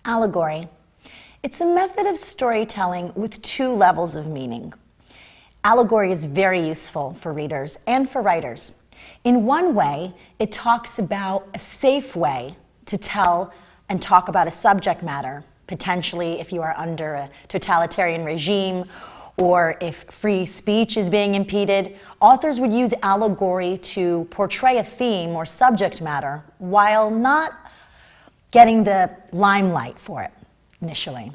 Allegory. It's a method of storytelling with two levels of meaning. Allegory is very useful for readers and for writers. In one way, it talks about a safe way to tell and talk about a subject matter, potentially if you are under a totalitarian regime or if free speech is being impeded. Authors would use allegory to portray a theme or subject matter while not getting the limelight for it initially.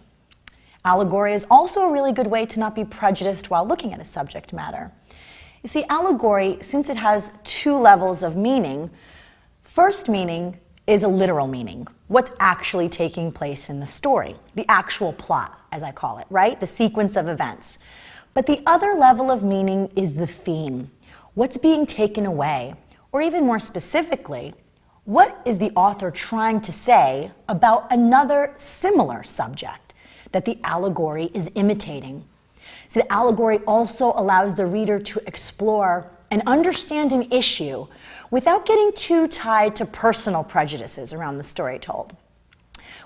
Allegory is also a really good way to not be prejudiced while looking at a subject matter. You see, allegory, since it has two levels of meaning, first meaning is a literal meaning, what's actually taking place in the story, the actual plot, as I call it, right? The sequence of events. But the other level of meaning is the theme, what's being taken away, or even more specifically, what is the author trying to say about another similar subject that the allegory is imitating? So the allegory also allows the reader to explore and understand an issue without getting too tied to personal prejudices around the story told.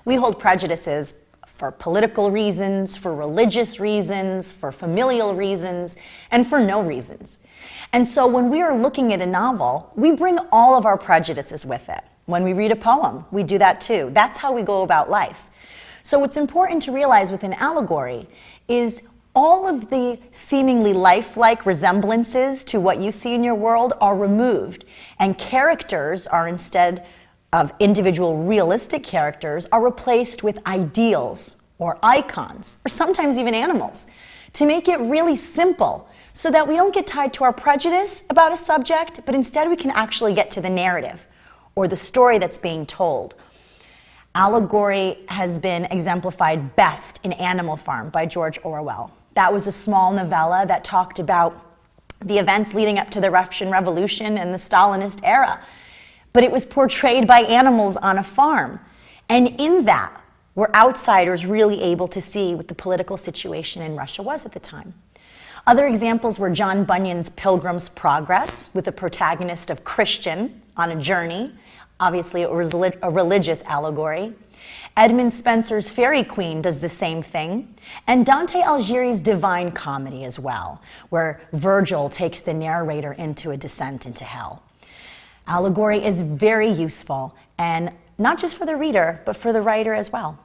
We hold prejudices for political reasons, for religious reasons, for familial reasons, and for no reasons. And so when we are looking at a novel, we bring all of our prejudices with it. When we read a poem, we do that too. That's how we go about life. So what's important to realize with an allegory is all of the seemingly lifelike resemblances to what you see in your world are removed, and characters are, instead of individual realistic characters, are replaced with ideals or icons, or sometimes even animals, to make it really simple so that we don't get tied to our prejudice about a subject, but instead we can actually get to the narrative or the story that's being told. Allegory has been exemplified best in Animal Farm by George Orwell. That was a small novella that talked about the events leading up to the Russian Revolution and the Stalinist era. But it was portrayed by animals on a farm. And in that, were outsiders really able to see what the political situation in Russia was at the time. Other examples were John Bunyan's Pilgrim's Progress, with a protagonist of Christian on a journey. Obviously, it was a religious allegory. Edmund Spenser's Fairy Queen does the same thing. And Dante Alighieri's Divine Comedy as well, where Virgil takes the narrator into a descent into hell. Allegory is very useful, and not just for the reader, but for the writer as well.